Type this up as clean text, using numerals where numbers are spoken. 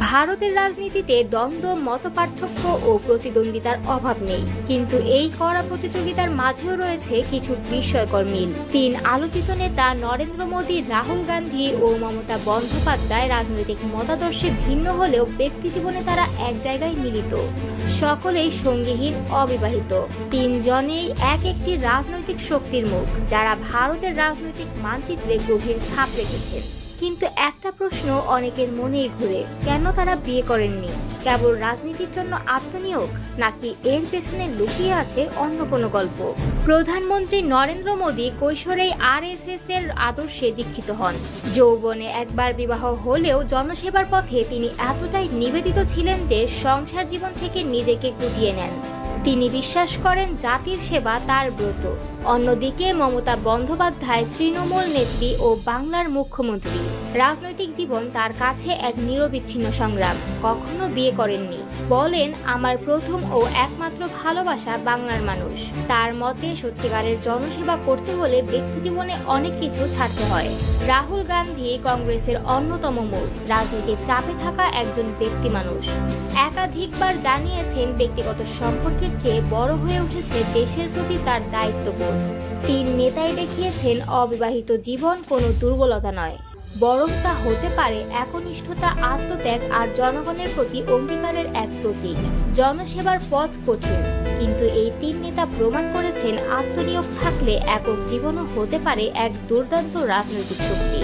ভারতের রাজনীতিতে দ্বন্দ্ব, মতপার্থক্য ও প্রতিদ্বন্দ্বিতার অভাব নেই, কিন্তু এই কড়া প্রতিযোগিতার মাঝেও রয়েছে কিছু বিস্ময়কর মিল। তিন আলোচিত নেতা নরেন্দ্র মোদী, রাহুল গান্ধী ও মমতা বন্দ্যোপাধ্যায় রাজনৈতিক মতাদর্শে ভিন্ন হলেও ব্যক্তিজীবনে তারা এক জায়গায় মিলিত। সকলেই সঙ্গীহীন, অবিবাহিত। তিনজনেই এক একটি রাজনৈতিক শক্তির মুখ, যারা ভারতের রাজনৈতিক মানচিত্রে গভীর ছাপ রেখেছেন। কিন্তু একটা প্রশ্ন অনেকের মনেই ঘুরে, কেন তারা বিয়ে করেননি? কেবল রাজনীতির জন্য আত্মনিয়োগ, নাকি এর পেছনে লুকিয়ে আছে অন্য কোনো গল্প? প্রধানমন্ত্রী নরেন্দ্র মোদী কৈশোরেই আরএসএস এর আদর্শে দীক্ষিত হন। যৌবনে একবার বিবাহ হলেও জনসেবার পথে তিনি এতটাই নিবেদিত ছিলেন যে সংসার জীবন থেকে নিজেকে গুটিয়ে নেন। তিনি বিশ্বাস করেন জাতির সেবা তার ব্রত। অন্যদিকে মমতা বন্দ্যোপাধ্যায় তৃণমূল নেত্রী ও বাংলার মুখ্যমন্ত্রী। রাজনৈতিক জীবন তার কাছে এক নিরবিচ্ছিন্ন সংগ্রাম। কখনো বিয়ে করেননি। বলেন, আমার প্রথম ও একমাত্র ভালোবাসা বাংলার মানুষ। তার মতে সত্যিকারের জনসেবা করতে হলে ব্যক্তিজীবনে অনেক কিছু ছাড়তে হয়। রাহুল গান্ধী কংগ্রেসের অন্যতম মুখ, রাজনীতির চাপে থাকা একজন ব্যক্তি মানুষ। একাধিকবার জানিয়েছেন ব্যক্তিগত সম্পর্কের চেয়ে বড় হয়ে উঠেছে দেশের প্রতি তার দায়িত্ববোধ। তিন নেতাই দেখিয়েছেন অবিবাহিত জীবন কোনো দুর্বলতা নয়, বরং তা হতে পারে একনিষ্ঠতা, আত্মত্যাগ আর জনগণের প্রতি অঙ্গীকারের এক প্রতীক। জনসেবার পথ কঠিন, কিন্তু এই তিন নেতা প্রমাণ করেছেন আত্মনিয়োগ থাকলে একক জীবনও হতে পারে এক দুর্দান্ত রাজনৈতিক শক্তি।